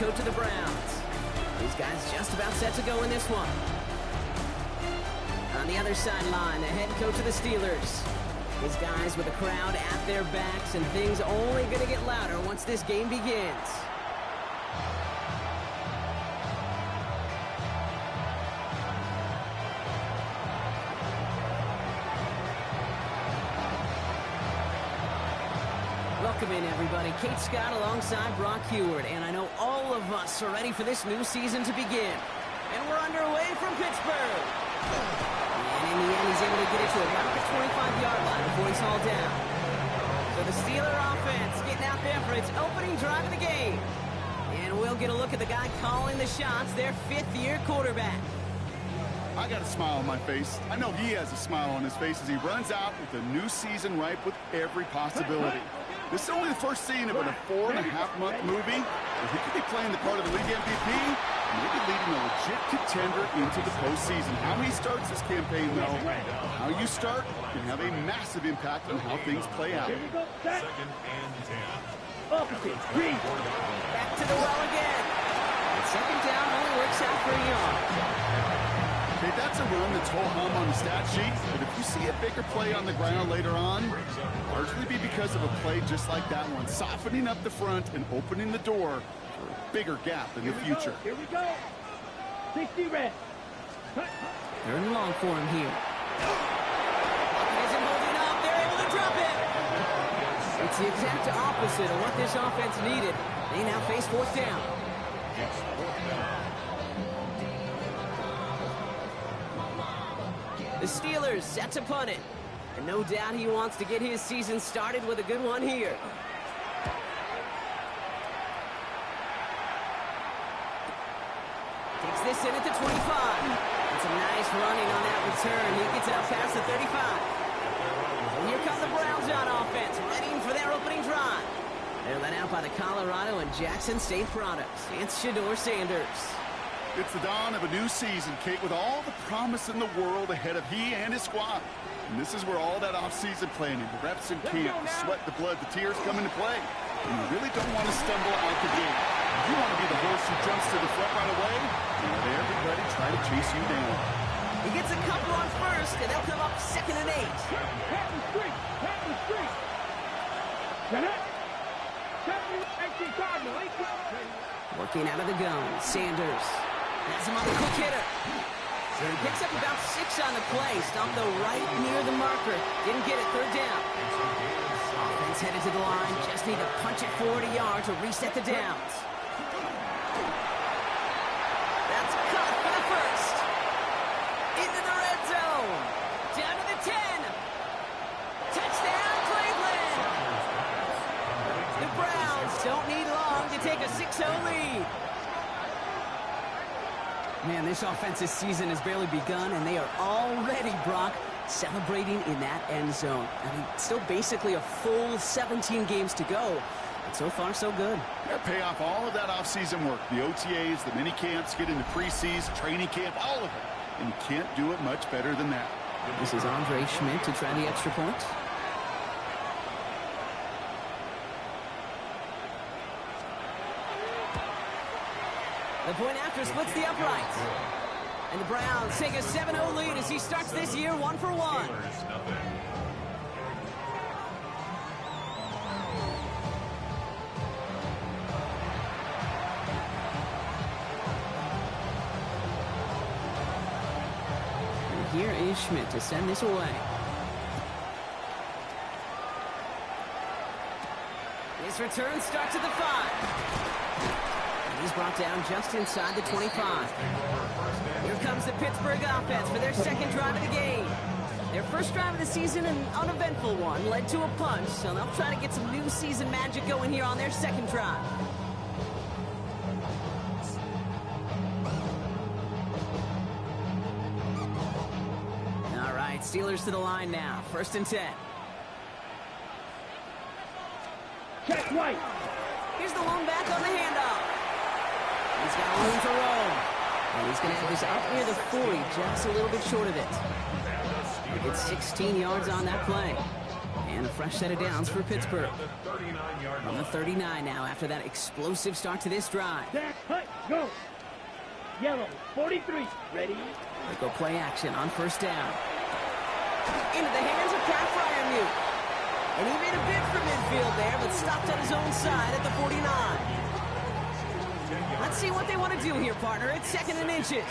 coach of the Browns. These guys just about set to go in this one. On the other sideline, the head coach of the Steelers. His guys with the crowd at their backs, and things only going to get louder once this game begins. Welcome in, everybody. Kate Scott alongside Brock Heward, and I know all of us are ready for this new season to begin. And we're underway from Pittsburgh. And in the end, he's able to get it to about the 25-yard line before he's hauled down. So the Steeler offense getting out there for its opening drive of the game. And we'll get a look at the guy calling the shots, their fifth-year quarterback. I got a smile on my face. I know he has a smile on his face as he runs out with a new season ripe with every possibility. This is only the first scene of a 4.5-month movie, and he could be playing the part of the league MVP, maybe leading a legit contender into the postseason. How he starts this campaign, though, how you start can have a massive impact on how things play out. Second and 10. Back to the well again. And second down only works out for a yard. Okay, that's a run that's ho-hum on the stat sheet, but if you see a bigger play on the ground later on, largely be because of a play just like that one, softening up the front and opening the door for a bigger gap in the future. Here we go. 60 red. Third and long for him here. He isn't holding up. They're able to drop it. It's the exact opposite of what this offense needed. They now face fourth down. The Steelers set to punt it. And no doubt he wants to get his season started with a good one here. Takes this in at the 25. And some nice running on that return. He gets out past the 35. And here come the Browns on offense, ready for their opening drive. They're led out by the Colorado and Jackson State products. It's Shedeur Sanders. It's the dawn of a new season, Kate, with all the promise in the world ahead of he and his squad. And this is where all that off-season planning, the reps in camp, the sweat, the blood, the tears come into play. And you really don't want to stumble out the gate. You want to be the horse who jumps to the front right away and let everybody try to chase you down. He gets a couple on first, and they'll come up second and 8. Pat the street. Pat the street. Working out of the gun, Sanders. Has him on the quick hitter. So he picks up about 6 on the play. Stopped though right near the marker. Didn't get it, third down. Offense headed to the line. Just need to punch it 40 yards to reset the downs. That's cut for the first. Into the red zone. Down to the 10. Touchdown, Cleveland. The Browns don't need long to take a 6-0 lead. Man, this offensive season has barely begun, and they are already, Brock, celebrating in that end zone. I mean, still basically a full 17 games to go. But so far, so good. Yeah, pay off all of that off-season work. The OTAs, the mini camps, get into preseason, training camp, all of it. And you can't do it much better than that. This is Andre Schmidt to try the extra point. The point after splits the uprights. And the Browns take a 7-0 lead as he starts this year 1-for-1. And here is Schmidt to send this away. His return starts at the 5. He's brought down just inside the 25. Here comes the Pittsburgh offense for their second drive of the game. Their first drive of the season, an uneventful one, led to a punch, so they'll try to get some new season magic going here on their second drive. All right, Steelers to the line now. First and 10. Check right. Here's the lone back on the handoff. He's got room to roam. And he's going to have this up near the 40, just a little bit short of it. He gets 16 yards on that play. And a fresh set of downs for Pittsburgh. The 39-yard On the 39 now after that explosive start to this drive. Back, hut, go. Yellow, 43. Ready? They go play action on first down. Into the hands of Pat Fryermuth. And he made a bid for midfield there, but stopped on his own side at the 49. Let's see what they want to do here, partner. It's 2nd and inches.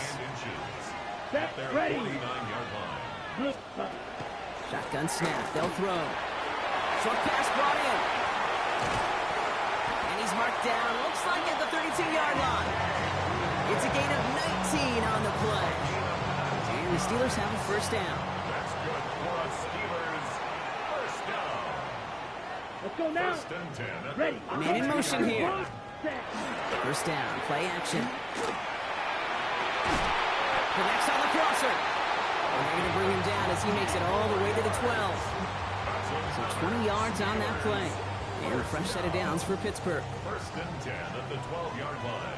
Set, ready. 49-yard line. Blue. Shotgun snap. They'll throw. Short pass brought in. And he's marked down. Looks like at the 32-yard line. It's a gain of 19 on the play. And the Steelers have a first down. That's good for a Steelers first down. Let's go now. First and 10. Ready. Man in motion here. Set. First down. Play action. Connects on the crosser. And they're going to bring him down as he makes it all the way to the 12. So 20 yards on that play. And a fresh set of downs for Pittsburgh. First and 10 at the 12-yard line.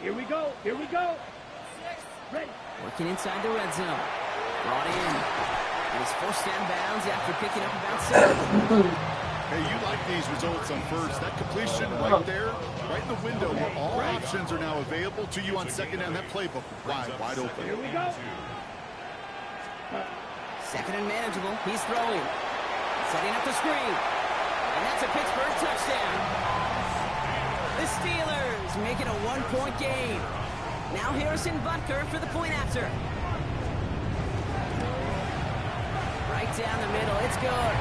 Here we go. Here we go. Ready. Working inside the red zone. Brought in. And he's forced down bounds after picking up about 7. Hey, you like these results on first. That completion right there, right in the window where all options are now available to you on second down. That playbook wide open. Here we go. 2nd and manageable. He's throwing. Setting up the screen. And that's a Pittsburgh touchdown. The Steelers make it a 1-point game. Now Harrison Butker for the point after. Right down the middle. It's good.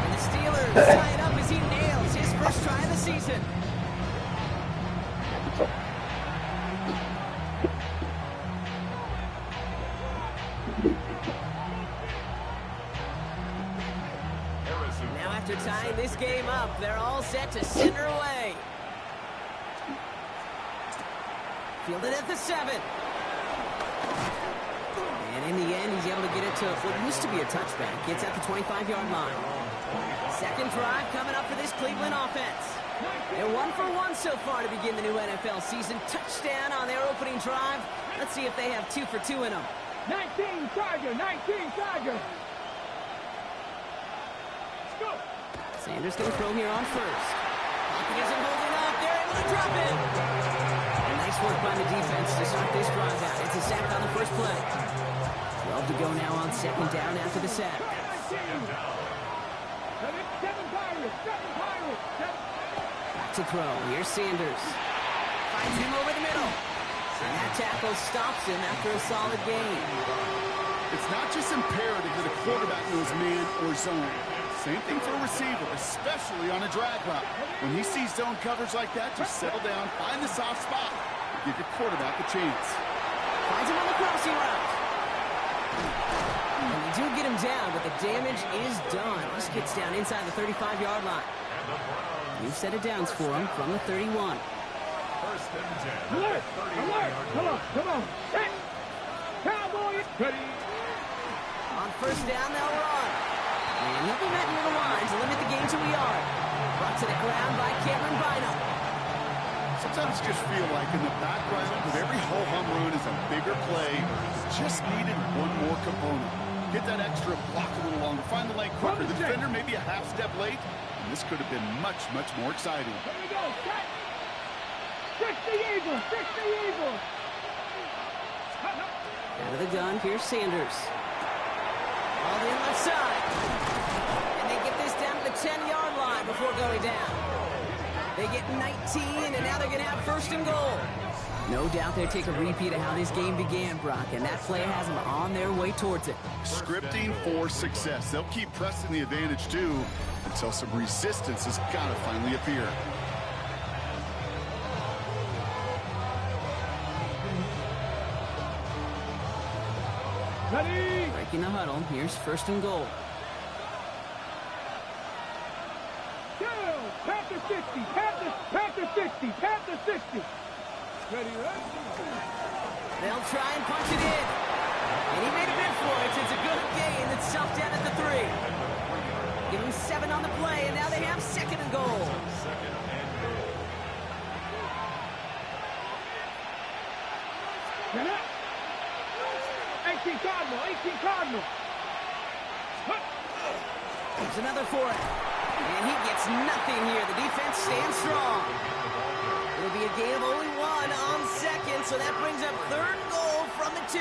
And the Steelers tie it up as he nails his first try of the season. Now after tying this game up, they're all set to center away. Fielded at the 7. And in the end, he's able to get it to what used to be a touchback. Gets at the 25-yard line. Second drive coming up for this Cleveland offense. They're 1 for 1 so far to begin the new NFL season. Touchdown on their opening drive. Let's see if they have 2 for 2 in them. 19 Charger. 19 Charger. Let's go. Sanders going to throw here on first. Pocket isn't holding up. They're able to drop it. And nice work by the defense to start this drive out. It's a sack on the first play. 12 to go now on second down after the sack. Back to throw. Here's Sanders. Finds him over the middle. And that tackle stops him after a solid gain. It's not just imperative that a quarterback knows man or zone. Same thing for a receiver, especially on a drag route. When he sees zone coverage like that, just settle down, find the soft spot, and give your quarterback a chance. Finds him on the crossing route. And they do get him down, but the damage is done. This gets down inside the 35-yard line. New set of downs for him from the 31. First and 10. Alert! Alert! Come on, come on. Set! Cowboys! Ready! On first down, they'll run. And he'll be met near the line to limit the game to a yard. Brought to the ground by Cameron Bynum. Sometimes you just feel like in the background with every ho-hum run is a bigger play. Just needed one more component. Get that extra block a little longer. Find the lane quicker. The defender maybe a half step late. And this could have been much, much more exciting. Here we go. Set! Fix the Eagles! Fix the Eagles! Out of the gun, here's Sanders. All in left side. And they get this down to the 10-yard line before going down. They get 19, and now they're going to have first and goal. No doubt they take a repeat of how this game began, Brock, and that play has them on their way towards it. Scripting for success. They'll keep pressing the advantage, too, until some resistance has got to finally appear. Ready! Breaking the huddle, here's first and goal. Down! Panther 60! Panther 60! Panther 60! Ready, ready? They'll try and punch it in. And he made a bid for it. It's a good gain that's stopped down at the 3. Give him 7 on the play, and now they have second and goal. Get up! 18 Cardinal! 18 Cardinal! There's another for it. And he gets nothing here. The defense stands strong. It'll be a gain of only 1 on second, so that brings up 3rd and goal from the 2.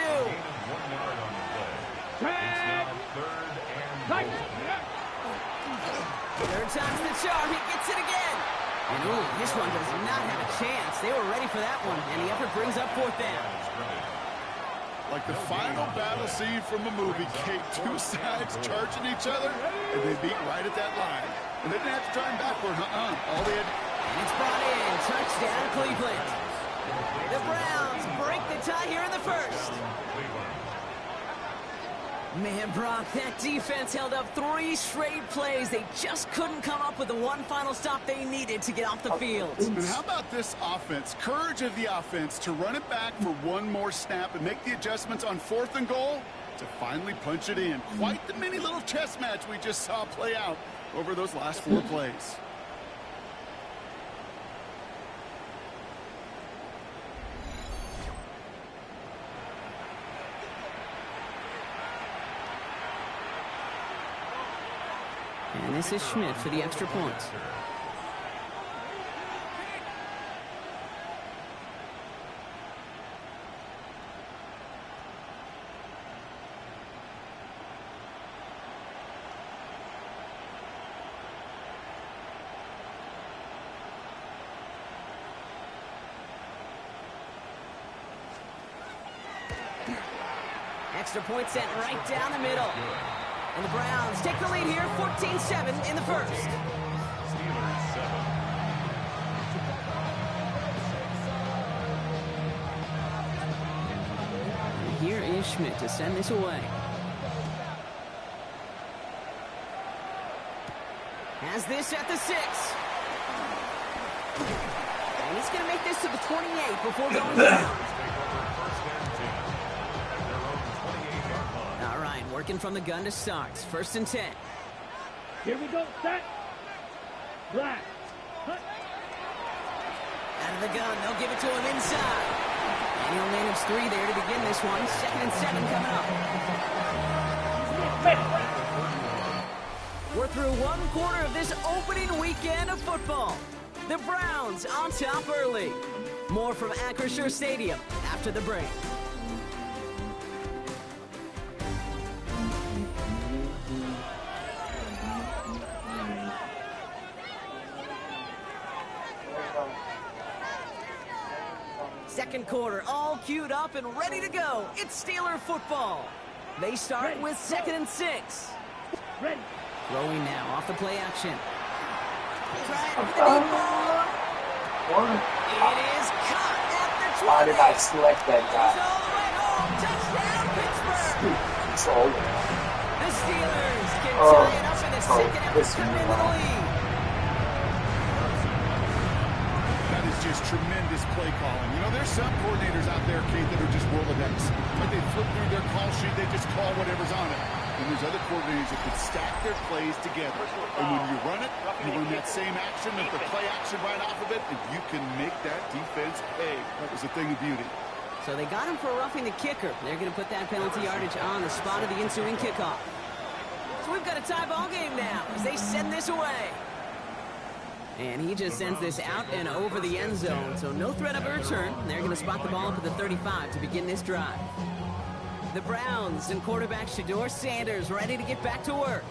Third time's the charm. He gets it again. And ooh, this one does not have a chance. They were ready for that one, and the effort brings up 4th down. Like the final battle scene from a movie, Kate, 2 sides charging each other, and they beat right at that line. And they didn't have to drive backward, all they had. And it's brought in. Touchdown, Cleveland. The Browns break the tie here in the 1st. Man, Brock, that defense held up 3 straight plays. They just couldn't come up with the one final stop they needed to get off the field. And how about this offense? Courage of the offense to run it back for 1 more snap and make the adjustments on 4th and goal to finally punch it in. Quite the mini little chess match we just saw play out over those last 4 plays. And this is Schmidt for the extra point. Extra point sent right down the middle. And the Browns take the lead here, 14-7 in the 1st. And here is Schmidt to send this away. Has this at the 6. And he's going to make this to the 28 before going down. Working from the gun to start. 1st and 10. Here we go. Set. Black. Out of the gun. They'll give it to him inside. And he'll manage 3 there to begin this one. 2nd and 7 coming up. We're through 1 quarter of this opening weekend of football. The Browns on top early. More from Acrisure Stadium after the break. Second quarter, all queued up and ready to go. It's Steeler football. They start with 2nd and 6. Ready. Throwing now off the play action. Trying for the deep ball. It is caught at the 20. Why did I select that guy? He's all the way home. Touchdown, Pittsburgh. Control. The Steelers can tie it up in the 2nd and come into the lead. Just tremendous play calling. You know, there's some coordinators out there, Kate, that are just Rolodex. Like they flip through their call sheet, they just call whatever's on it. And there's other coordinators that can stack their plays together. And when you run it, you run that same action with the play action right off of it, and you can make that defense pay. That was a thing of beauty. So they got him for roughing the kicker. They're going to put that penalty yardage on the spot of the ensuing kickoff. So we've got a tie ball game now as they send this away. And he just sends this out and over the end zone, so no threat of a return. They're going to spot the ball up at the 35 to begin this drive. The Browns and quarterback Shedeur Sanders ready to get back to work.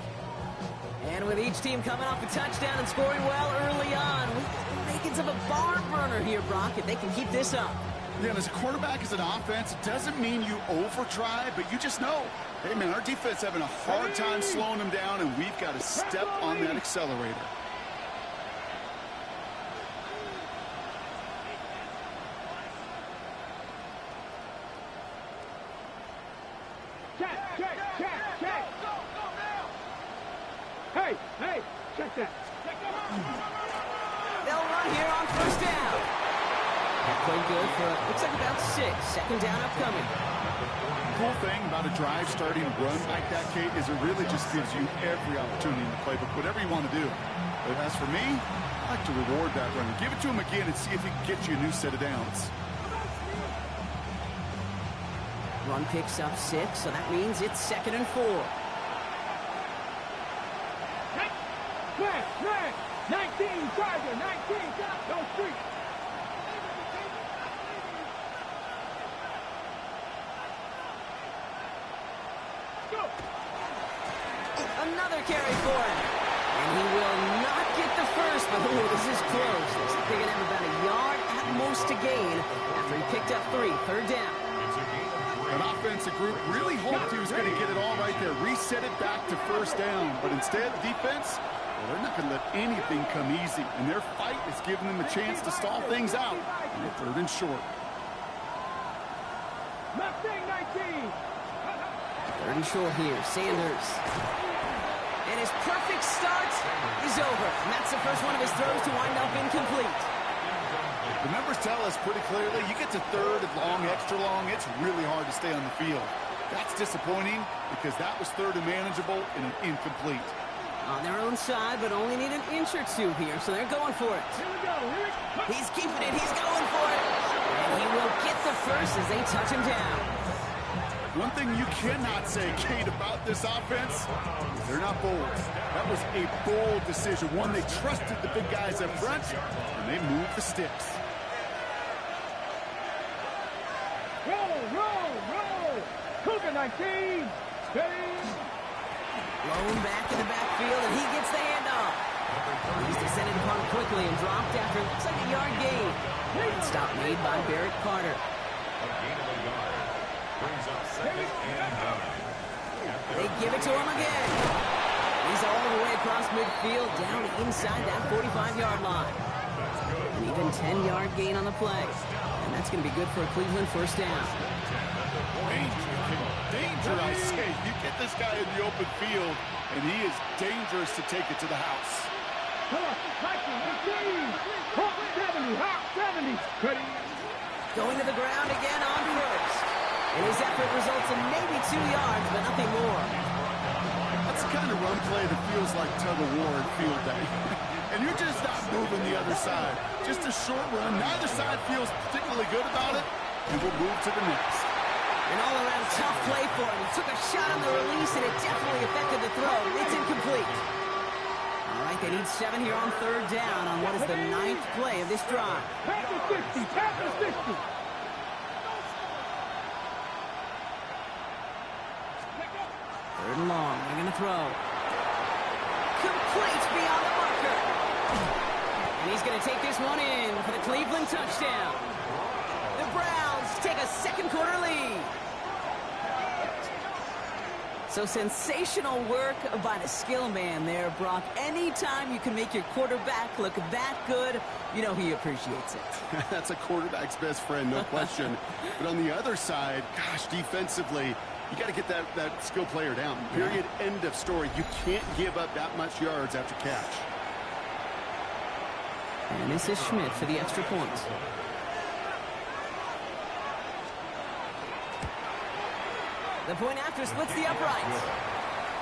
And with each team coming off a touchdown and scoring well early on, we're makings of a barn burner here, Brock, if they can keep this up. Yeah, and as a quarterback, as an offense, it doesn't mean you over-try, but you just know, hey, man, our defense having a hard time slowing them down, and we've got to step on that accelerator. Hey, check that. They'll run here on 1st down. That played good for, looks like about 6. 2nd down upcoming. The cool thing about a drive starting run like that, Kate, is it really just gives you every opportunity in the playbook, whatever you want to do. But as for me, I like to reward that run. Give it to him again and see if he can get you a new set of downs. Run picks up 6, so that means it's 2nd and 4. Smash, smash. 19, Tiger, 19, no street. Go. Another carry for him. And he will not get the first, but ooh, this is close. Looks like they're going to have about a yard at most to gain after he picked up 3. Third down. An offensive group really hoped he was going to get it all right there, reset it back to first down. But instead, the defense, well, they're not going to let anything come easy. And their fight is giving them a chance to stall things out. And they're 3rd and short. Mustang 19. 3rd and short here. Sanders. And his perfect start is over. And that's the first one of his throws to wind up incomplete. The numbers tell us pretty clearly, you get to 3rd and long, extra long, it's really hard to stay on the field. That's disappointing because that was 3rd and manageable and an incomplete. On their own side, but only need an inch or 2 here, so they're going for it. Here we go. He's keeping it. He's going for it. And he will get the first as they touch him down. One thing you cannot say, Kate, about this offense is they're not bold. That was a bold decision, one they trusted the big guys up front, and they moved the sticks. Roll. Cougar 19. Steady. Blown back in the backfield, and he gets the handoff. He's descended upon quickly and dropped after looks like a yard gain. Stop made by Barrett Carter. They give it to him again. He's all the way across midfield, down inside that 45-yard line. An even 10-yard gain on the play. And that's going to be good for a Cleveland first down. Danger, I say. You get this guy in the open field, and he is dangerous to take it to the house. Come on, 19, 18. Hot 70. Ready. Going to the ground again on first. And his effort results in maybe 2 yards, but nothing more. That's the kind of run play that feels like tug-of-war at field day. And you're just not moving the other side. Just a short run. Neither side feels particularly good about it, and we'll move to the next. An all-around tough play for him. He took a shot on the release, and it definitely affected the throw. It's incomplete. All right, they need 7 here on 3rd down on what is the 9th play of this drive. Tap the 60. Tap the 60. Third and long. They're going to throw. Complete beyond the marker. And he's going to take this one in for the Cleveland touchdown. The Browns take a second-quarter lead. So sensational work by the skill man there, Brock. Anytime you can make your quarterback look that good, you know he appreciates it. That's a quarterback's best friend, no question. But on the other side, gosh, defensively, you got to get that skill player down. Period. End of story. You can't give up that much yards after catch. And this is Schmidt for the extra point. The point after splits the uprights.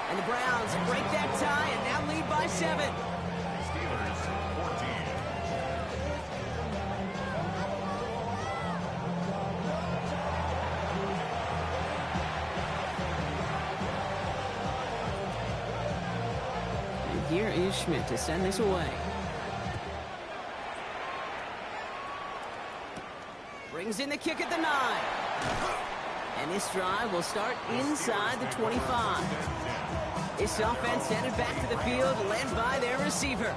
And the Browns break that tie and now lead by 7. Steelers 14. And here is Schmidt to send this away. Brings in the kick at the 9. And this drive will start inside the 25. This offense headed back to the field, led by their receiver.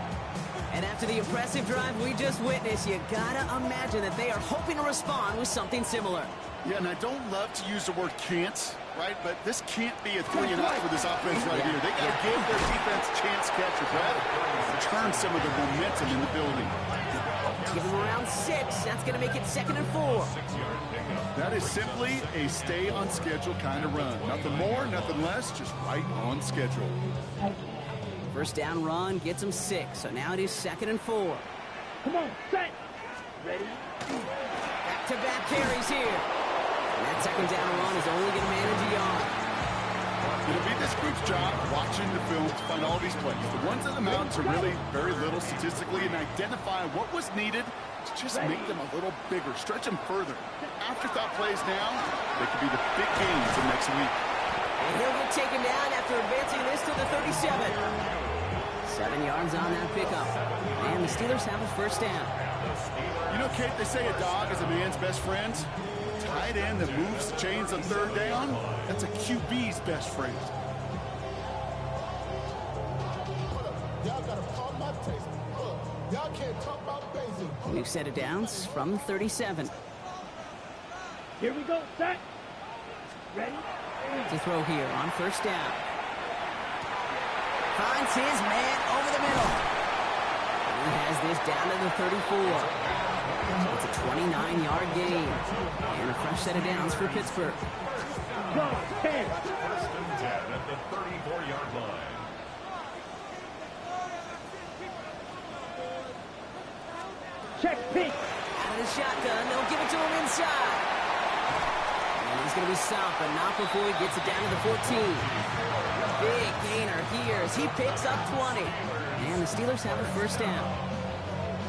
And after the impressive drive we just witnessed, you gotta imagine that they are hoping to respond with something similar. Yeah, and I don't love to use the word can't, right? But this can't be a 3-and-out for this offense right here. They gotta give their defense a chance to catch their breath, turn some of the momentum in the building. Give them around 6. That's going to make it 2nd and 4. That is simply a stay-on-schedule kind of run. Nothing more, nothing less, just right on schedule. First down run gets them 6. So now it is 2nd and 4. Come on, set. Ready. Back-to-back carries here. And that second down run is only going to manage a yard. It'll be this group's job watching the film to find all these plays. The ones that amount to really very little statistically and identify what was needed to just make them a little bigger, stretch them further. Afterthought plays now, they could be the big games of next week. And he'll get taken down after advancing this to the 37. So 7 yards on that pickup. And the Steelers have a first down. You know, Kate, they say a dog is a man's best friend. Tight end that moves the chains on third down, that's a QB's best friend. Y'all gotta pump my taste. Y'all can't talk about basic. New set of downs from the 37. Here we go, set. Ready? To throw here on first down. Finds his man over the middle. And he has this down to the 34. So it's a 29-yard gain. And a fresh set of downs for Pittsburgh. Go, 10. First and 10 at the 34-yard line. Check pink. Out of the shotgun, they'll give it to him inside. And he's going to be stopped, but not before he gets it down to the 14. Big gainer here as he picks up 20. And the Steelers have a first down.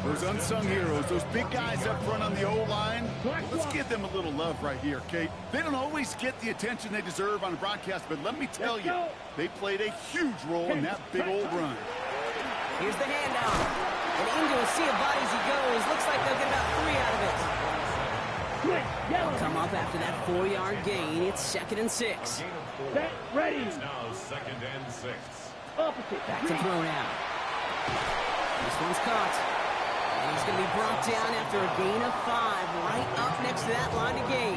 Those unsung heroes, those big guys up front on the O-line, let's give them a little love right here, Kate. They don't always get the attention they deserve on broadcast, but let me tell you, they played a huge role in that big old run. Here's the handoff. And into a sea of bodies he goes. Looks like they'll get about 3 out of it. They'll come up after that 4-yard gain. It's 2nd and 6. Set, ready. Now 2nd and 6. Opposite. Back to throw now. This one's caught. And he's going to be brought down after a gain of 5, right up next to that line of gain.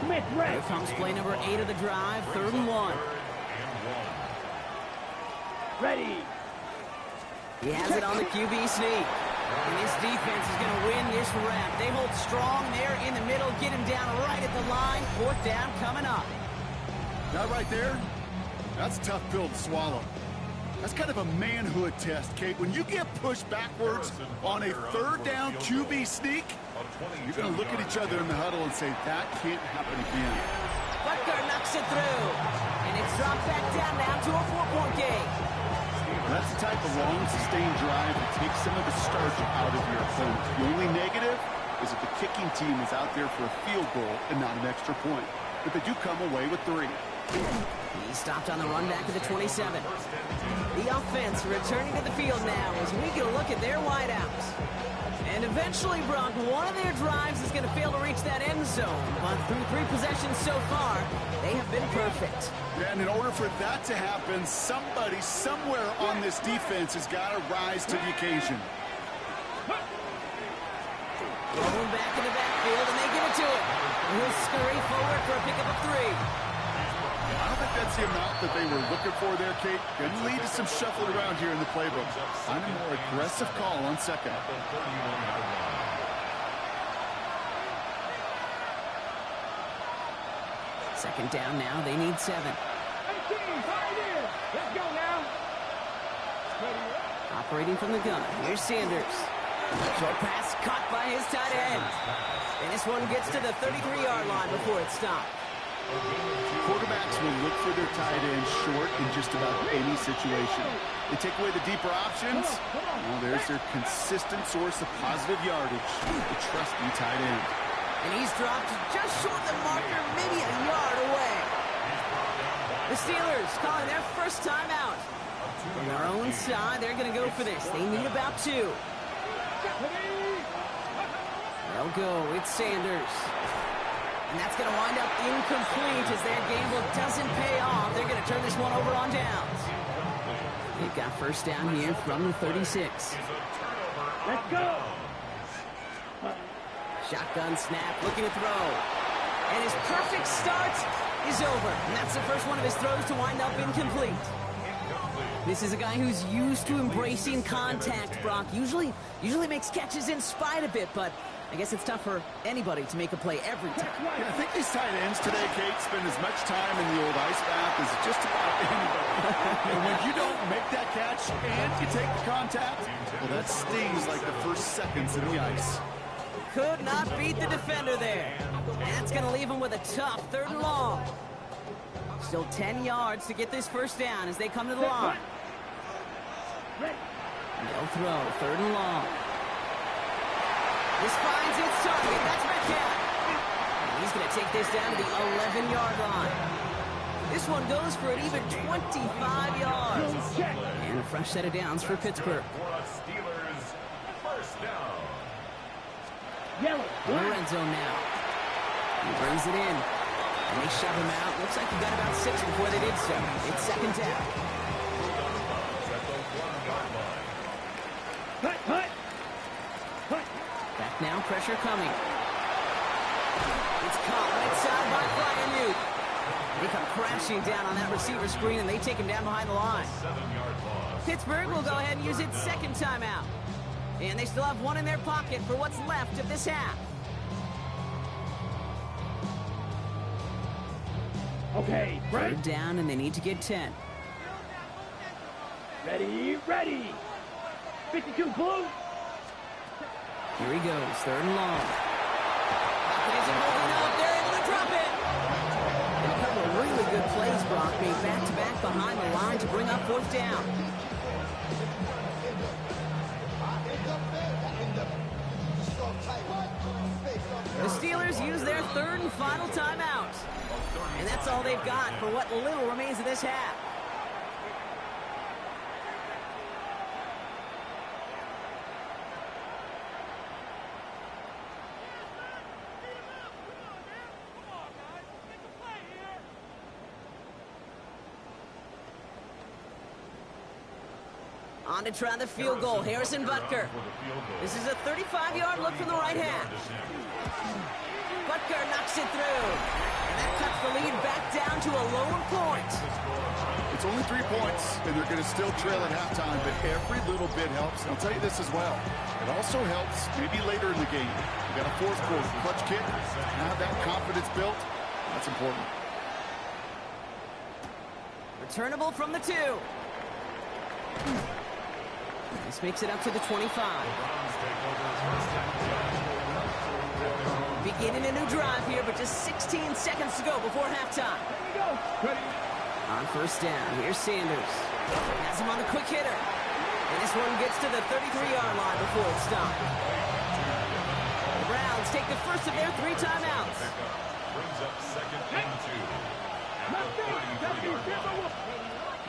Smith, ready. Here comes play number 8 of the drive, 3rd and 1. Ready. He has it on the QB sneak. And this defense is going to win this rep. They hold strong there in the middle, get him down right at the line. 4th down coming up. That right there, that's a tough pill to swallow. That's kind of a manhood test, Kate. When you get pushed backwards on a 3rd down QB sneak, you're going to look at each other in the huddle and say, that can't happen again. Butker knocks it through. And it's dropped back down now to a 4-point game. That's the type of long, sustained drive that takes some of the starch out of your opponent. The only negative is that the kicking team is out there for a field goal and not an extra point. But they do come away with 3. He stopped on the run back of the 27. The offense returning to the field now as we get a look at their wideouts. And eventually, Brock, one of their drives is going to fail to reach that end zone. But through 3 possessions so far, they have been perfect. Yeah, and in order for that to happen, somebody somewhere on this defense has got to rise to the occasion. Rolling back in the backfield, and they give it to him. He'll scurry forward for a pickup of 3. I don't think that's the amount that they were looking for there, Kate. Going to lead to some shuffling around here in the playbook. I'm a more aggressive call on 2nd. Second down now. They need 7. Let's go now. Operating from the gun. Here's Sanders. Short pass caught by his tight end. And this one gets to the 33-yard line before it's stopped. Quarterbacks will look for their tight end short in just about any situation. They take away the deeper options. Well, there's their consistent source of positive yardage, the trusty tight end. And he's dropped just short of the marker, maybe a yard away. The Steelers calling their first time out. From their own side, they're going to go for this. They need about 2. They'll go. It's Sanders. And that's going to wind up incomplete as their gamble doesn't pay off. They're going to turn this one over on downs. They've got first down here from the 36. Let's go. Shotgun snap, looking to throw. And his perfect start is over. And that's the first one of his throws to wind up incomplete. This is a guy who's used to embracing contact, Brock. Usually makes catches in spite of it, but I guess it's tough for anybody to make a play every time. Yeah, I think these tight ends today, Kate, spend as much time in the old ice bath as just about anybody. And when you don't make that catch and you take the contact, well, that stings like the first seconds in the ice. Could not beat the defender there. That's going to leave him with a tough 3rd and long. Still 10 yards to get this first down as they come to the line. They'll throw 3rd and long. This finds its target. That's Metcalf. And he's going to take this down to the 11-yard line. This one goes for an even 25 yards. And a fresh set of downs for Pittsburgh. Steelers, first down. Yellow. In the red zone now. He brings it in. And they shove him out. Looks like he got about 6 before they did so. It's second down. Hut, hut. Hut. Back now, pressure coming. It's caught right side by Fryermuth. They come crashing down on that receiver screen, and they take him down behind the line. 7-yard loss. Pittsburgh will go ahead and use its second timeout. And they still have one in their pocket for what's left of this half. Okay, Third down, and they need to get 10. ready, ready. 52 blue. Here he goes, third and long. It isn't moving up. They're able to drop it. And a couple of really good plays, Brock, being back-to-back behind the line to bring up fourth down. The Steelers use their third and final timeout. And that's all they've got for what little remains of this half. On to try the field goal, Harrison Butker. This is a 35-yard look from the right half. Butker knocks it through. And that cuts the lead back down to a lower point. It's only 3 points, and they're going to still trail at halftime, but every little bit helps. And I'll tell you this as well. It also helps maybe later in the game. You got a fourth quarter clutch kick. Have that confidence built. That's important. Returnable from the 2. This makes it up to the 25. Beginning a new drive here, but just 16 seconds to go before halftime. Here we go. Ready. On first down, here's Sanders. Has him on the quick hitter. And this one gets to the 33-yard line before it's stopped. The Browns take the first of their 3 timeouts. Brings up second and 2.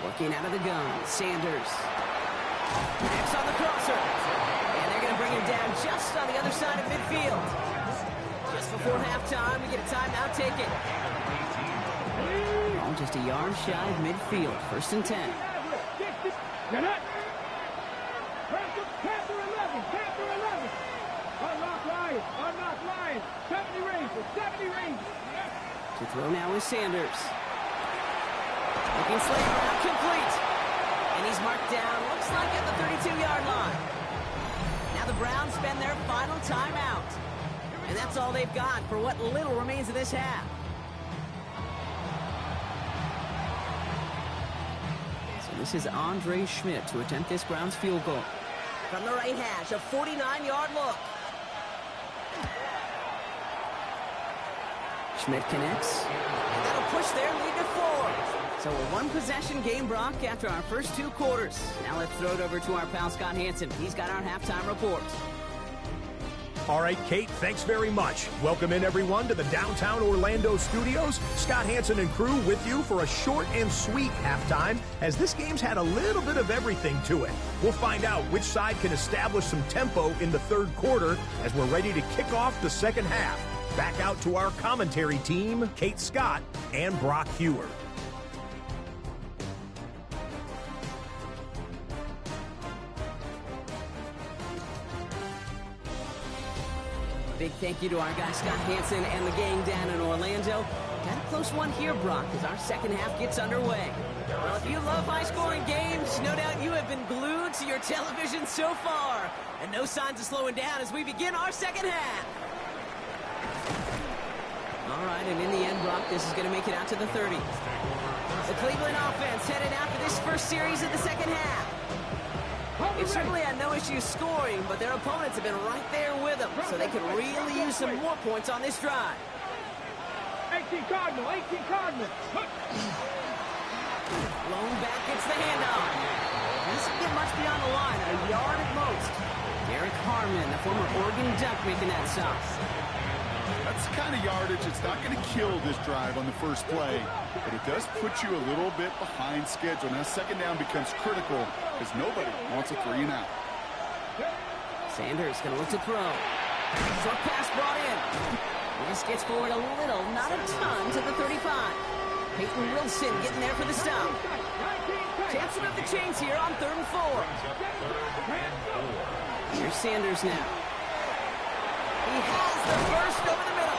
Working out of the gun, Sanders. Connects on the crosser. And they're going to bring him down just on the other side of midfield. Just before halftime, we get a timeout taken. Oh, just a yard shy of midfield. First and 10. Panther 11. Panther 11. Unlock Lions. Unlock Lions. 70 Rangers. 70 Rangers. To throw now is Sanders. Looking Slater out complete. And he's marked down, looks like at the 32-yard line. Now the Browns spend their final timeout. And that's all they've got for what little remains of this half. So this is Andre Schmidt to attempt this Browns field goal. From the right hash, a 49-yard look. Schmidt connects. And that'll push their lead to 4. So a one-possession game, Brock, after our first 2 quarters. Now let's throw it over to our pal Scott Hansen. He's got our halftime report. All right, Kate, thanks very much. Welcome in, everyone, to the downtown Orlando studios. Scott Hansen and crew with you for a short and sweet halftime, as this game's had a little bit of everything to it. We'll find out which side can establish some tempo in the third quarter as we're ready to kick off the second half. Back out to our commentary team, Kate Scott and Brock Hewer. Big thank you to our guy Scott Hansen and the gang down in Orlando. Got a close one here, Brock, as our second half gets underway. Well, if you love high-scoring games, no doubt you have been glued to your television so far. And no signs of slowing down as we begin our second half. All right, and in the end, Brock, this is going to make it out to the 30. The Cleveland offense headed out for this first series of the second half. They've certainly had no issues scoring, but their opponents have been right there with them, so they could really use some more points on this drive. 18 Cardinal, 18 Cardinal. Blown back gets the handoff. Doesn't get much beyond the line, a yard at most. Derek Harmon, the former Oregon Duck, making that stop. That's the kind of yardage that's not going to kill this drive on the first play, but it does put you a little bit behind schedule. Now second down becomes critical because nobody wants a 3 and out. Sanders going to look to throw. Short pass brought in. This gets forward a little, not a ton, to the 35. Peyton Wilson getting there for the stop. Chance to move the chains here on 3rd and 4. Here's Sanders now. He has the first over the middle.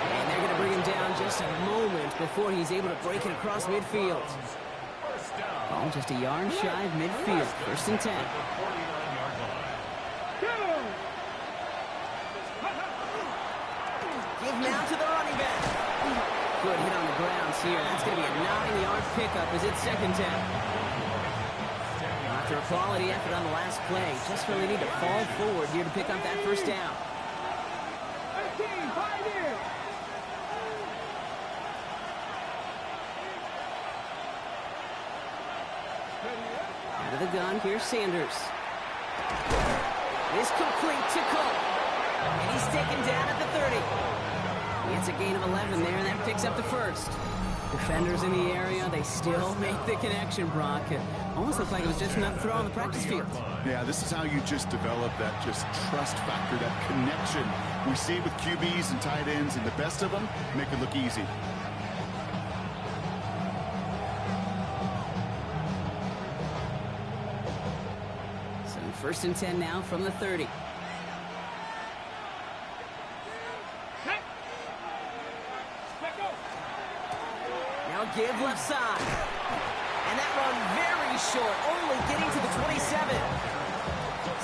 And they're going to bring him down just a moment before he's able to break it across midfield. Ball just a yard shy of midfield. 1st and 10. Give now to the running back. Good hit on the grounds here. That's going to be a 9-yard pickup as it's 2nd down. After a quality effort on the last play, just really need to fall forward here to pick up that 1st down. Out of the gun, here's Sanders. Is complete to Cole. And he's taken down at the 30. He gets a gain of 11 there, and that picks up the 1st. Defenders in the area, they still make the connection, Brock. It almost looked like it was just another throw on the practice field. Yeah, this is how you just develop that just trust factor, that connection. We see it with QBs and tight ends, and the best of them make it look easy. So 1st and 10 now from the 30. Give left side. And that run very short, only getting to the 27.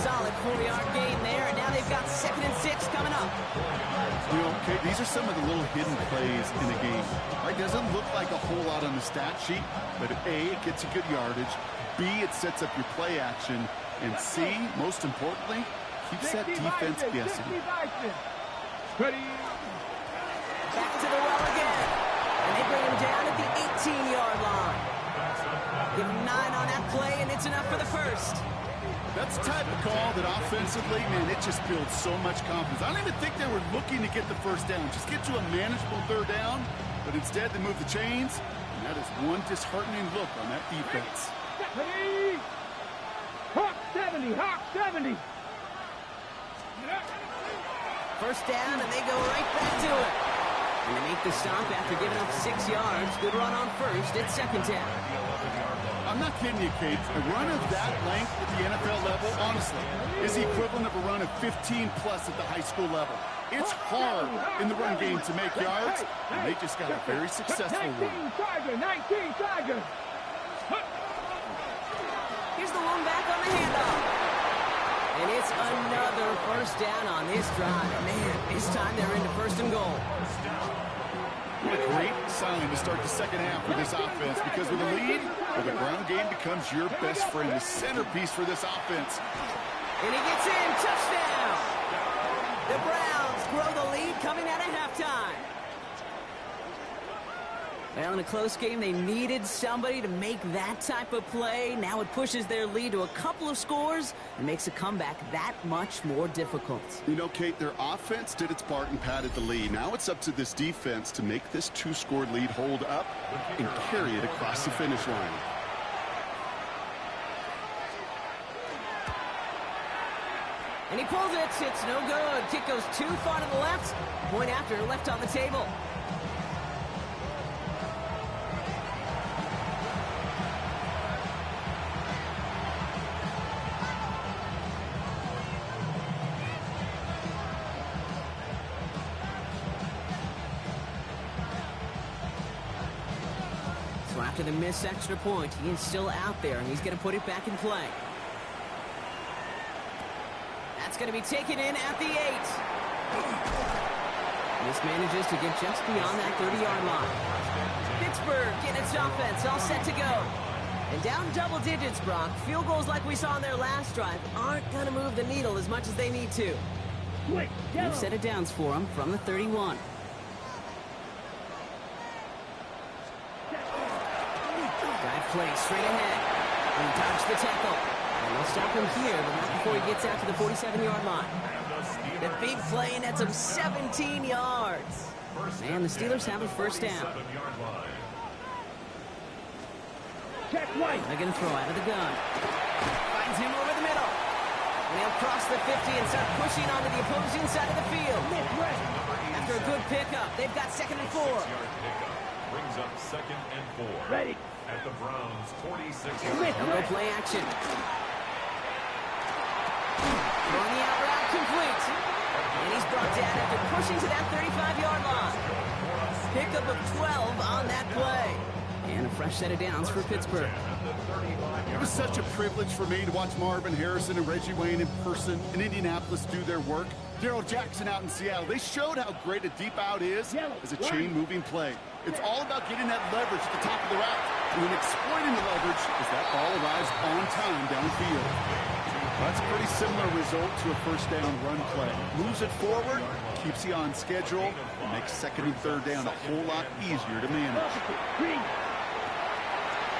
Solid 4-yard gain there, and now they've got 2nd and 6 coming up. You know, okay, these are some of the little hidden plays in the game. Right, doesn't look like a whole lot on the stat sheet, but A, it gets you good yardage. B, it sets up your play action. And C, most importantly, keeps that defense guessing. Back to the well again. And they bring him down at the 18-yard line. Give him 9 on that play, and it's enough for the 1st. That's the type of call that offensively, man, it just builds so much confidence. I don't even think they were looking to get the 1st down. Just get to a manageable 3rd down, but instead they move the chains, and that is one disheartening look on that defense. Hawk 70, Hawk 70. 1st down, and they go right back to it. And they make the stop after giving up 6 yards. Good run on 1st. It's 2nd down. I'm not kidding you, Kate. A run of that length at the NFL level, honestly, is the equivalent of a run of 15-plus at the high school level. It's hard in the run game to make yards, and they just got a very successful one. 19 Tiger. Here's the one back on the handoff. And it's another 1st down on this drive. Man, this time they're into 1st and goal. What a great sign to start the 2nd half for this offense, because with a lead, well, the ground game becomes your best friend, the centerpiece for this offense. And he gets in. Touchdown. The Browns grow the lead coming out of halftime. Well, in a close game, they needed somebody to make that type of play. Now it pushes their lead to a couple of scores and makes a comeback that much more difficult. You know, Kate, their offense did its part and padded the lead. Now it's up to this defense to make this 2-score lead hold up and carry it across the finish line. And he pulls it. It's no good. Kick goes too far to the left. Point after left on the table. After the missed extra point, he is still out there, and he's going to put it back in play. That's going to be taken in at the 8. This manages to get just beyond that 30-yard line. Pittsburgh getting its offense all set to go. And down double digits, Brock. Field goals like we saw on their last drive aren't going to move the needle as much as they need to. New set of downs for them from the 31. Play straight ahead. And he dodged the tackle. And they'll stop him here, but not before he gets out to the 47-yard line. The big play nets him 17 yards. And the Steelers have a first down. Check right. They're going to throw out of the gun. Finds him over the middle. And he'll cross the 50 and start pushing onto the opposing side of the field. After a good pickup, they've got 2nd and 4. Brings up 2nd and 4. Ready. At the Browns' 46-yard They'll go play action. Throwing the out route complete. And he's brought down after pushing to that 35-yard line. Pickup of 12 on that play. And a fresh set of downs for Pittsburgh. It was such a privilege for me to watch Marvin Harrison and Reggie Wayne in person in Indianapolis do their work. Darrell Jackson out in Seattle. They showed how great a deep out is as a chain-moving play. It's all about getting that leverage at the top of the route. And then exploiting the leverage as that ball arrives on time downfield. That's a pretty similar result to a first down run play. Moves it forward, keeps you on schedule, and makes 2nd and 3rd down a whole lot easier to manage.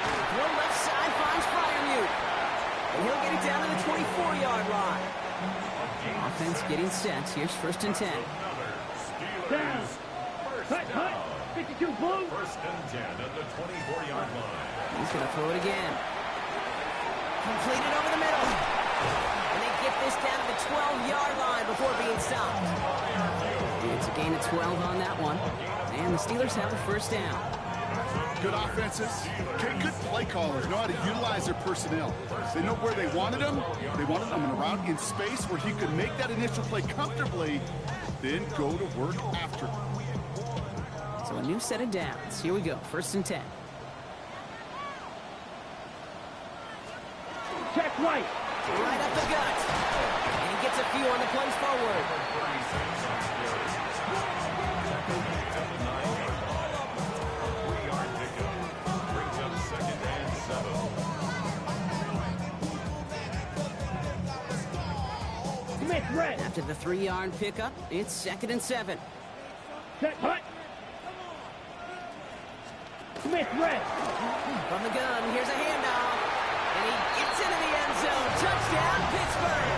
Throw left side finds Fryermuth. And he'll get it down to the 24-yard line. Offense getting set. Here's 1st and 10. Down. Hut. 52 blue. 1st and 10 at the 24-yard line. He's going to throw it again. Completed over the middle. And they get this down to the 12-yard line before being stopped. It's a gain of 12 on that one. And the Steelers have a first down. Good offenses. Okay, good play callers know how to utilize their personnel. They know where they wanted them. They wanted them in a route in space where he could make that initial play comfortably, then go to work after. So a new set of downs. Here we go. 1st and 10. Check right. Right up the gut. And he gets a few on the plays forward. Red. After the 3-yard pickup, it's 2nd and 7. Check hut. Smith red. From the gun, here's a handoff. And he gets into the end zone. Touchdown, Pittsburgh.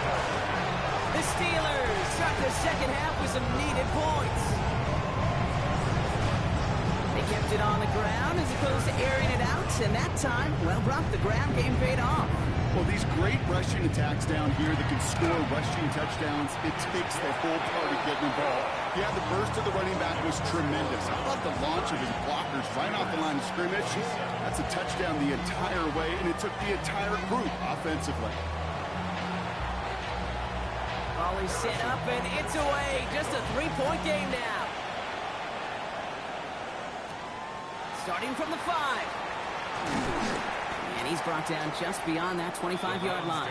The Steelers start the second half with some needed points. They kept it on the ground as opposed to airing it out. And that time, well, Brock, the ground game paid off. Well, these great rushing attacks down here that can score rushing touchdowns, it takes the whole party getting involved. Yeah, the burst of the running back was tremendous. How about the launch of his blockers right off the line of scrimmage? That's a touchdown the entire way, and it took the entire group offensively. Ball is set up, and it's away. Just a 3-point game now. Starting from the 5. And he's brought down just beyond that 25-yard line.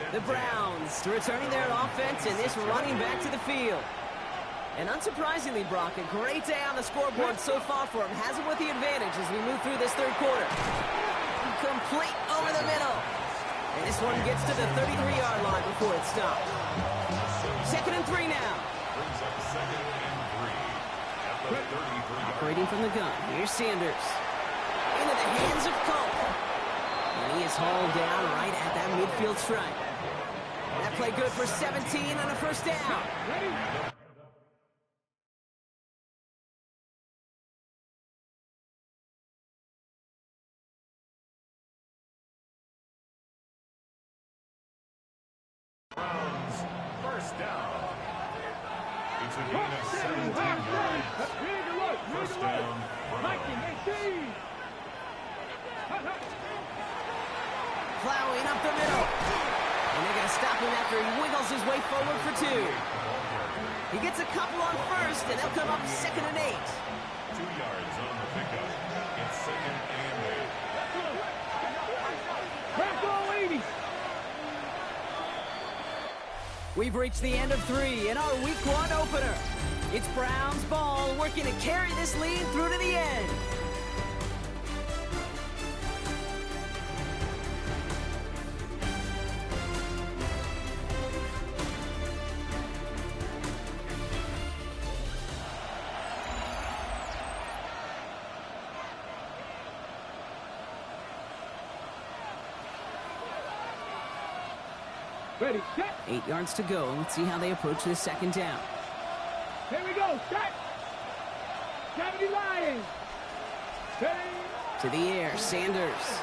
The Browns returning their offense and this running back to the field. And unsurprisingly, Brock, a great day on the scoreboard so far for him. Has him with the advantage as we move through this 3rd quarter. Complete over the middle. And this one gets to the 33-yard line before it stopped. 2nd and 3 now. Brings up 2nd and 3 at the 33-yard. Operating from the gun. Here's Sanders. Into the hands of Cole. And he is hauled down right at that midfield stripe. That play good for 17 on a first down. Browns, first down. It's a gain of 17 yards. First down, Browns. Plowing up the middle. And they're going to stop him after he wiggles his way forward for 2. He gets a couple on first, and they'll come up 2nd and 8. 2 yards on the pickup. It's 2nd and 8. Back all 80. We've reached the end of 3 in our Week 1 opener. It's Browns ball working to carry this lead through to the end. Ready, set. 8 yards to go. Let's see how they approach this second down. Here we go, set. 70 Lions. Ready. To the air, Sanders.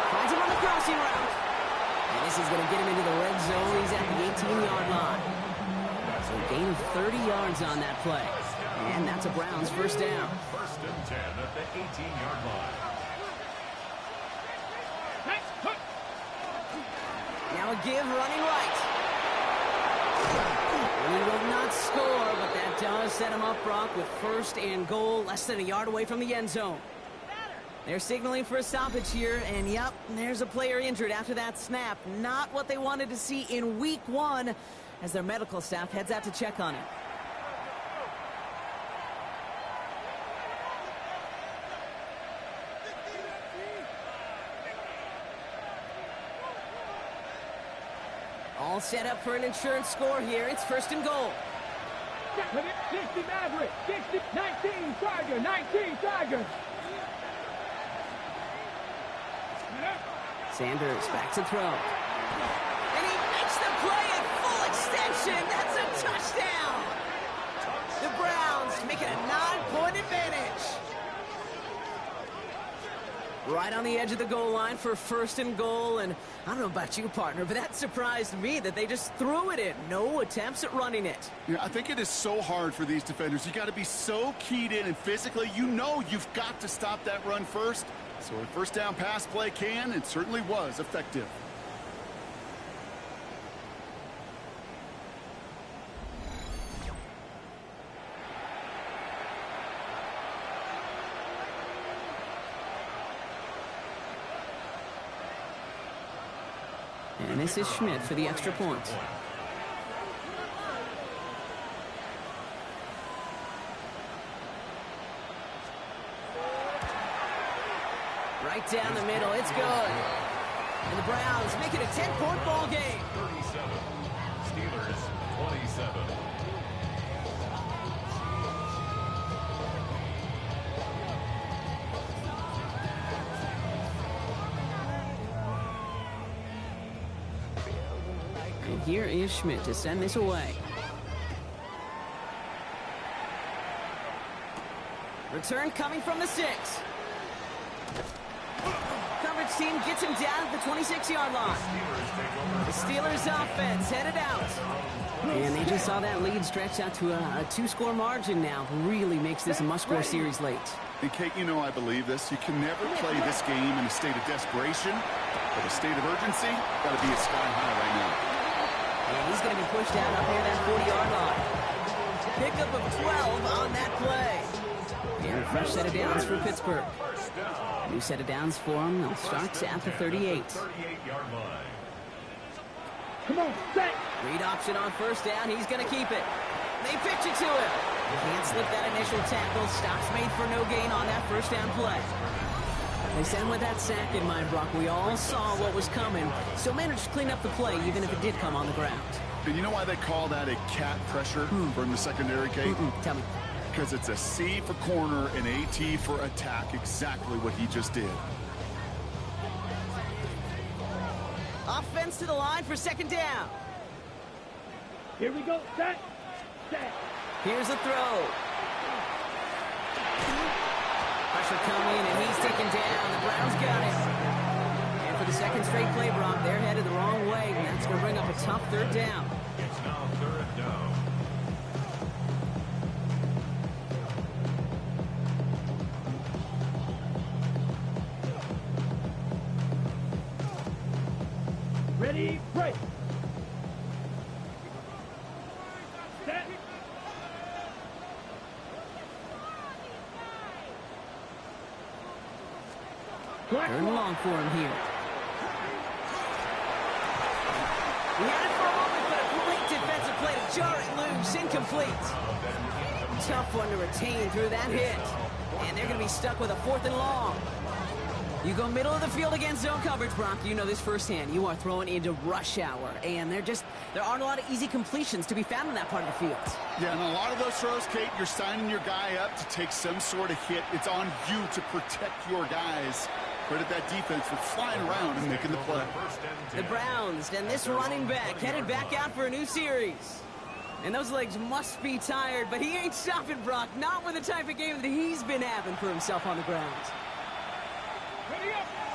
Finds him on the crossing route. And this is going to get him into the red zone. He's at the 18-yard line. So a gain of 30 yards on that play. And that's a Browns first down. First and 10 at the 18-yard line. Now a give running right. He will not score, but that does set him up, Brock, with first and goal, less than a yard away from the end zone. They're signaling for a stoppage here, and yep, there's a player injured after that snap. Not what they wanted to see in week 1 as their medical staff heads out to check on him. All set up for an insurance score here. It's first and goal. 60 Maverick, 60, 19 Tiger, 19 Tiger. Sanders back to throw. And he makes the play at full extension. That's a touchdown. The Browns make it a 9-point advantage. Right on the edge of the goal line for first and goal. And I don't know about you, partner, but that surprised me that they just threw it in. No attempts at running it. Yeah, I think it is so hard for these defenders. You got to be so keyed in and physically, you know you've got to stop that run first. So a first down pass play can and certainly was effective. And this is Schmidt for the extra point. Right down the middle, it's good. And the Browns make it a 10-point ball game. 37. Steelers 27. And here is Schmidt to send this away. Return coming from the 6. Coverage team gets him down at the 26-yard line. The Steelers offense headed out. And they just saw that lead stretch out to a 2-score margin now. Really makes this a must-score series late. And Kate, you know I believe this. You can never play this game in a state of desperation, but a state of urgency got to be at sky high right now. And he's going to be pushed out up near that 40-yard line. Pickup of 12 on that play. And a fresh set of downs for Pittsburgh. New set of downs for him. They'll start at the 38. 38-yard line. Come on, set. Read option on first down. He's going to keep it. They pitch it to him. Can't slip that initial tackle. Stops made for no gain on that first down play. They sent him with that sack in mind, Brock. We all saw what was coming. Still managed to clean up the play, even if it did come on the ground. And you know why they call that a cat pressure from the secondary, Kate? Tell me. Because it's a C for corner and a T for attack. Exactly what he just did. Offense to the line for second down. Here we go, set. Set. Here's a throw. Pressure coming, and he's taken down. The Browns got him. And for the second straight play, Brock, they're headed the wrong way, and that's going to bring up a tough third down. It's now third down. Ready, break. Set. Third and long for him here. He had it for a moment, but a great defensive play to jar it loose. Incomplete. Tough one to retain through that hit. And they're going to be stuck with a 4th and long. You go middle of the field against zone coverage, Brock. You know this firsthand. You are throwing into rush hour. And there aren't a lot of easy completions to be found in that part of the field. Yeah, and a lot of those throws, Kate, you're signing your guy up to take some sort of hit. It's on you to protect your guys. Credit that defense for flying around and making the play. The Browns and this running back headed back out for a new series. And those legs must be tired, but he ain't stopping, Brock. Not with the type of game that he's been having for himself on the ground.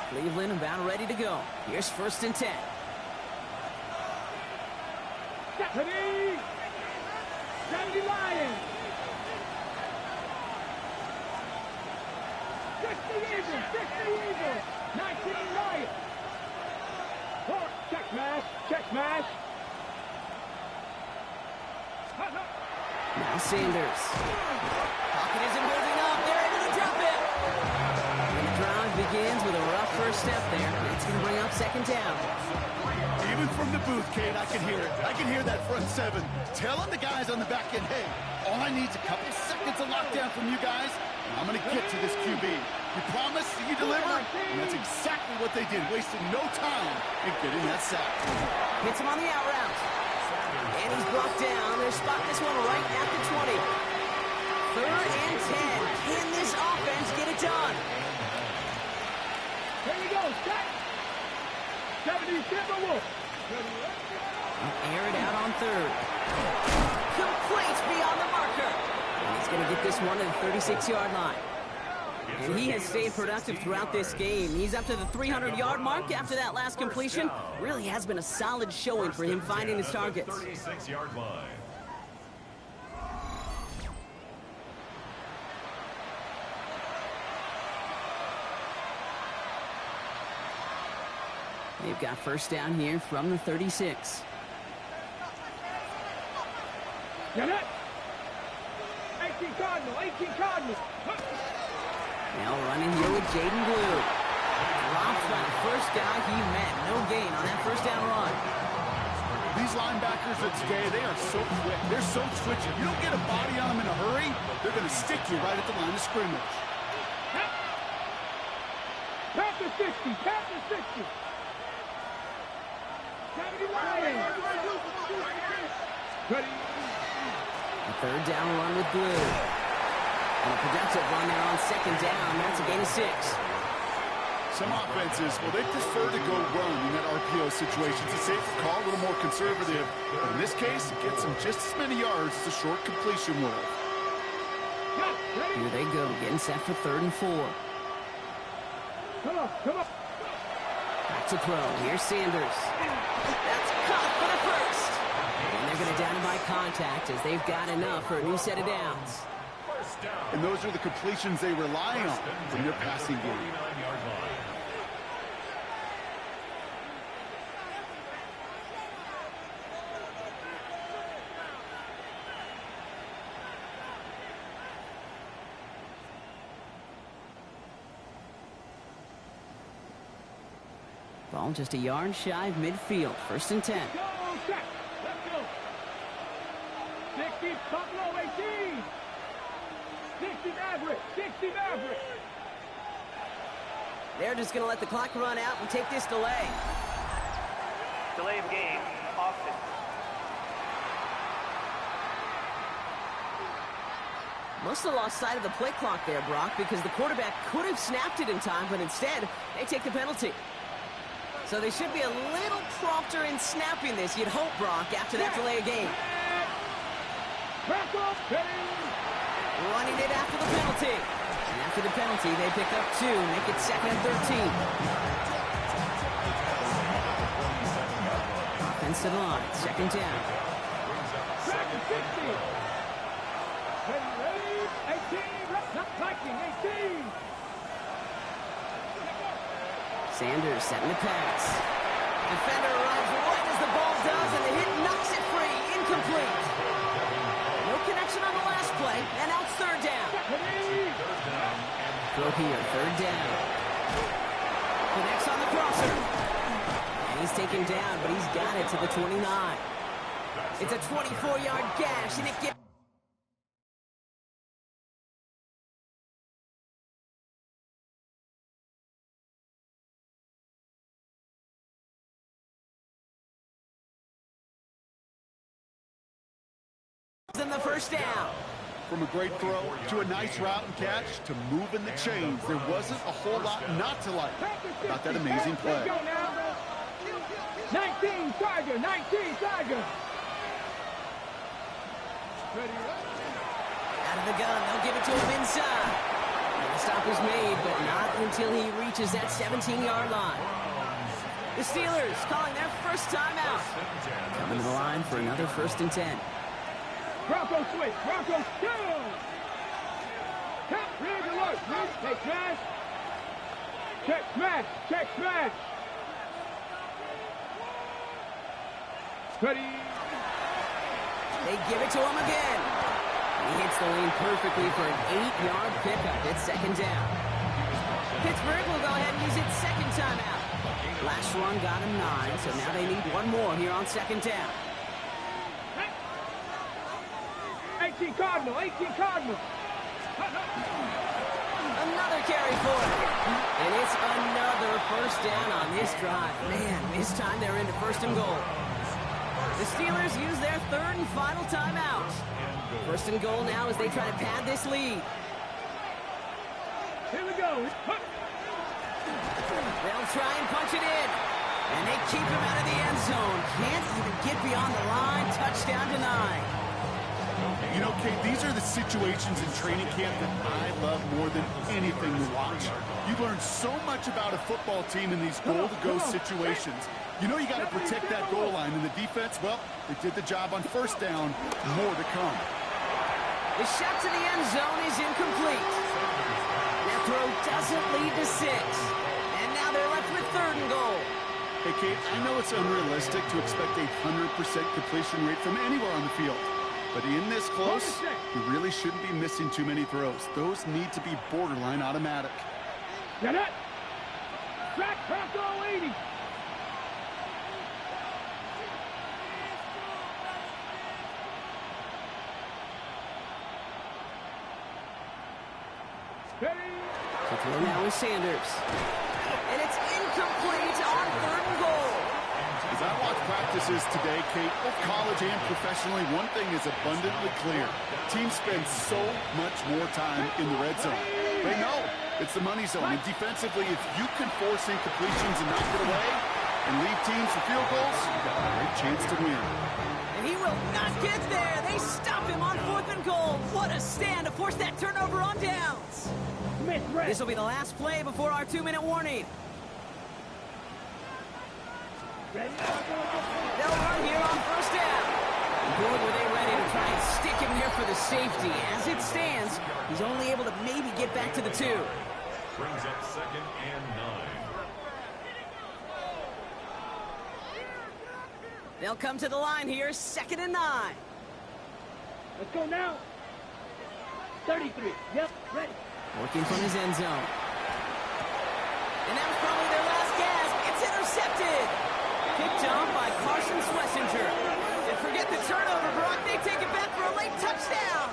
Cleveland about ready to go. Here's 1st and 10. Stephanie! 70 Lions! 60 Eagles! 60 Eagles! 19 Lions! Check smash! Check smash! Now Sanders. Pocket isn't holding up. They're able to drop it. And the drive begins with a rough first step there. It's going to bring up 2nd down. Even from the booth, Kate, I can hear it. I can hear that front 7 telling the guys on the back end, hey, all I need is a couple seconds of lockdown from you guys, and I'm going to get to this QB. You promise, you deliver, and that's exactly what they did, wasting no time in getting that sack. Hits him on the out route. And he's brought down. They'll spot this one right at the 20. 3rd and 10. Can this offense get it done? Here we go, set! 70 Timberwolves! Air it out on 3rd. Complete beyond the marker. And he's going to get this one to the 36-yard line. And he has stayed productive throughout this game. He's up to the 300-yard mark after that last completion. Really has been a solid showing for him finding his targets. 36-yard line. They've got 1st down here from the 36. Get it! 18 Cardinal! 18 Cardinal! Now running here with Jaden Blue. Drops by the first guy he met. No gain on that 1st down run. These linebackers of today, they are so quick. They're so twitchy. You don't get a body on them in a hurry, they're going to stick you right at the line of scrimmage. Panther 60! Panther 60! 70 Lions! Ready? A 3rd down run with Blue. And a productive run there on 2nd down. That's a gain of 6. Some offenses, well, they prefer to go run in that RPO situation. It's a safer call, a little more conservative. But in this case, it gets them just as many yards as a short completion will. Here they go, getting set for 3rd and 4. Come on, come on. Back to throw. Here's Sanders. That's caught for the 1st. And they're going to down him by contact as they've got enough for a new set of downs. And those are the completions they rely on from their passing game. Ball just a yard shy of midfield. 1st and 10. Go, set! Let's go! 60 Buffalo 18! 60 Maverick! 60 Maverick! They're just going to let the clock run out and take this delay. Delay of game, Austin. Must have lost sight of the play clock there, Brock, because the quarterback could have snapped it in time, but instead, they take the penalty. So they should be a little prompter in snapping this, you'd hope, Brock, after that delay of game. Running it after the penalty. And after the penalty, they pick up 2, make it 2nd and 13. Offense to the line, 2nd down. Ready, 18, not Viking, 18. Sanders setting the pass. Defender arrives right as the ball does, and the hit knocks it free. Incomplete. No connection on the last play, and now it's 3rd down. Throw here, 3rd down. Connects on the crosser. And he's taken down, but he's got it to the 29. It's a 24-yard gash, and it gets... in the 1st down. From a great throw to a nice route and catch to moving the chains, there wasn't a whole lot not to like about that amazing play. 19 Tiger, 19 Tiger. Out of the gun, they'll give it to him inside. And the stop is made, but not until he reaches that 17-yard line. The Steelers calling their first timeout. Coming to the line for another 1st and 10. Bronco switch, Bronco still. Count, read alert, read, take smash. Check smash, check smash. Ready. They give it to him again. He hits the lane perfectly for an 8-yard pickup. It's 2nd down. Pittsburgh will go ahead and use its 2nd timeout. Last run got him 9, so now they need one more here on 2nd down. 18 Cardinal, 18 Cardinal. Another carry for it. And it's another 1st down on this drive. Man, this time they're into 1st and goal. The Steelers use their 3rd and final timeout. 1st and goal now as they try to pad this lead. Here we go. They'll try and punch it in. And they keep him out of the end zone. Can't even get beyond the line. Touchdown denied. You know, Kate, these are the situations in training camp that I love more than anything to watch. You learn so much about a football team in these goal-to-go situations. You know you got to protect that goal line, and the defense, well, they did the job on 1st down. More to come. The shot to the end zone is incomplete. That throw doesn't lead to 6. And now they're left with 3rd and goal. Hey, Kate, I know it's unrealistic to expect a 100% completion rate from anywhere on the field. But in this close, you really shouldn't be missing too many throws. Those need to be borderline automatic. Get it. Track Bronco 80. To throw now is Sanders. And it's incomplete on 3rd and goal. As I watch practices today, Kate, both college and professionally, one thing is abundantly clear. Teams spend so much more time in the red zone. They know it's the money zone. And defensively, if you can force incompletions and knock it away and lead teams to field goals, you've got a great chance to win. And he will not get there. They stop him on 4th and goal. What a stand to force that turnover on downs. This will be the last play before our 2-minute warning. They'll run here on 1st down. Boy, were they ready to try and stick him here for the safety. As it stands, he's only able to maybe get back to the 2. Brings up 2nd and 9. They'll come to the line here, 2nd and 9. Let's go now. 33. Yep, ready. Working from his end zone. And that was probably their last gasp. It's intercepted. Picked off by Carson Schlesinger. And forget the turnover, Brock. They take it back for a late touchdown.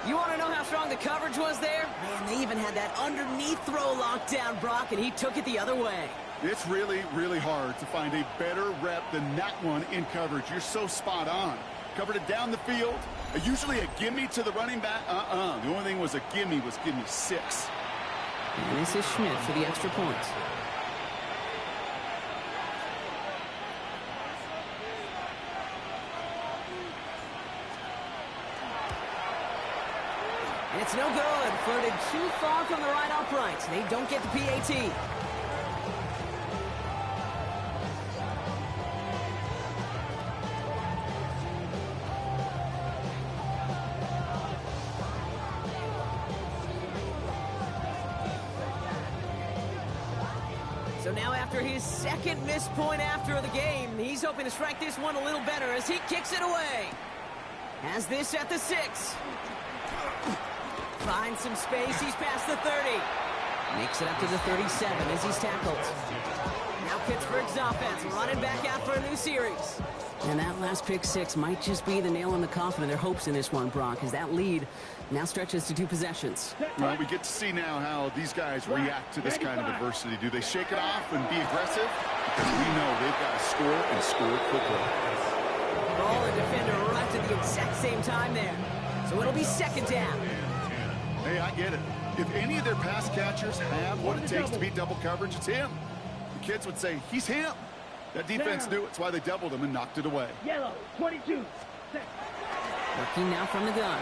You want to know how strong the coverage was there? Man, they even had that underneath throw locked down, Brock, and he took it the other way. It's really, really hard to find a better rep than that one in coverage. You're so spot on. Covered it down the field. Usually a gimme to the running back. The only thing was a gimme 6. And this is Schmidt for the extra point. And it's no good. Floated too far from the right upright. They don't get the PAT. So now after his 2nd missed point after the game, he's hoping to strike this one a little better as he kicks it away. Has this at the 6. Finds some space. He's past the 30. Makes it up to the 37 as he's tackled. Now Pittsburgh's offense running back out for a new series. And that last pick 6 might just be the nail in the coffin of their hopes in this one, Brock, as that lead now stretches to 2 possessions. Well, we get to see now how these guys react to this kind of adversity. Do they shake it off and be aggressive? Because we know they've got to score and score quickly. Ball and defender right to at the exact same time there. So it'll be second down. Hey, I get it. If any of their pass catchers have what it takes to beat double coverage, it's him. The kids would say, he's him. That defense knew it's why they doubled him and knocked it away. Yellow, 22. Working now from the gun.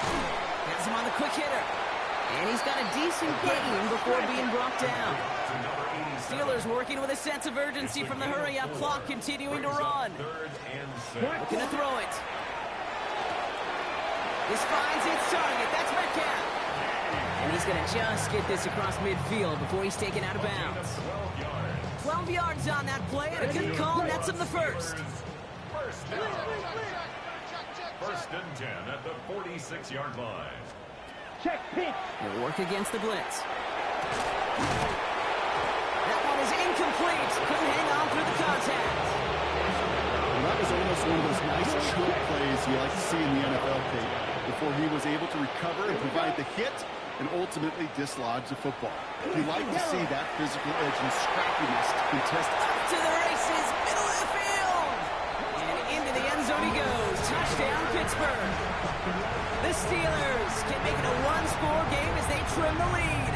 Has him on the quick hitter. And he's got a decent gain before being brought down. Steelers working with a sense of urgency from the hurry-up clock, continuing to run. Looking to throw it. This finds its target. That's Metcalf. And he's going to just get this across midfield before he's taken out of bounds. 12 yards on that play, and a good call nets him the first. First and 10 at the 46-yard line. Check pitch. He'll work against the blitz. That one is incomplete. Couldn't hang on through the contact. Well, that was almost one of those nice choke plays you like to see in the NFL, Kate, before he was able to recover and provide the hit and ultimately dislodge the football. You like to see that physical edge and scrappiness to contest. Up to the races, middle of the field. And into the end zone he goes. Touchdown, Pittsburgh. The Steelers can make it a one-score game as they trim the lead.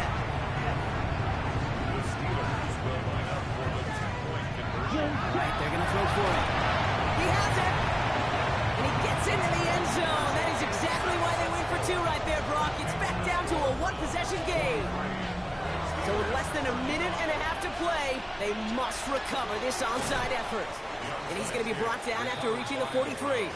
The Steelers will line up for the two-point conversion. All right, they're going to throw for it. He has it. And he gets into the end zone. That is exactly why they went for two right there, Brock. It's back down to a one-possession game. So with less than a minute and a half to play, they must recover this onside effort. And he's going to be brought down after reaching the 43.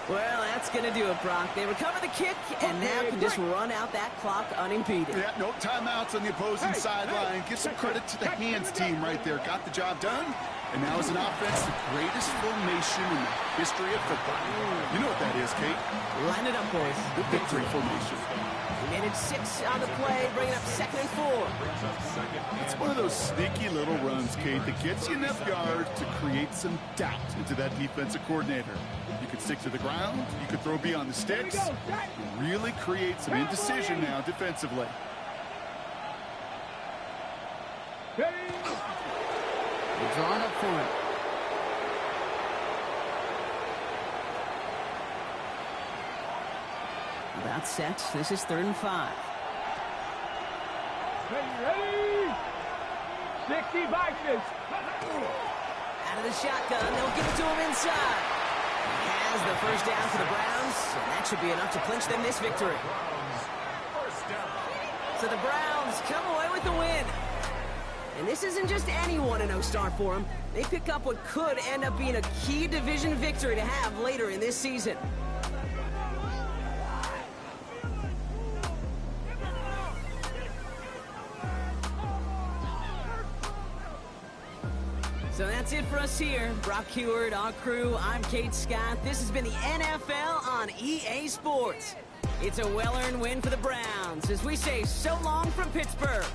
Well, that's going to do it, Brock. They recover the kick and now can just run out that clock unimpeded. Yeah, no timeouts on the opposing sideline. Give some credit to the hands team right there. Got the job done. And now as an offense, the greatest formation in the history of football. You know what that is, Kate? Line it up, boys. The victory formation. He made it 6 on the play, bringing up 2nd and 4. It's one of those sneaky little runs, Kate, that gets you enough yards to create some doubt into that defensive coordinator. You could stick to the ground, you could throw beyond the sticks, and really create some indecision now defensively. We're drawing up for it. About set. This is 3rd and 5. Ready? 60 Vikings. Out of the shotgun, they'll give it to him inside. He has the first down for the Browns, and that should be enough to clinch them this victory. So the Browns come away with the win. And this isn't just any 1-0 start for them. They pick up what could end up being a key division victory to have later in this season. So that's it for us here. Brock Heward, our crew, I'm Kate Scott. This has been the NFL on EA Sports. It's a well-earned win for the Browns as we say so long from Pittsburgh.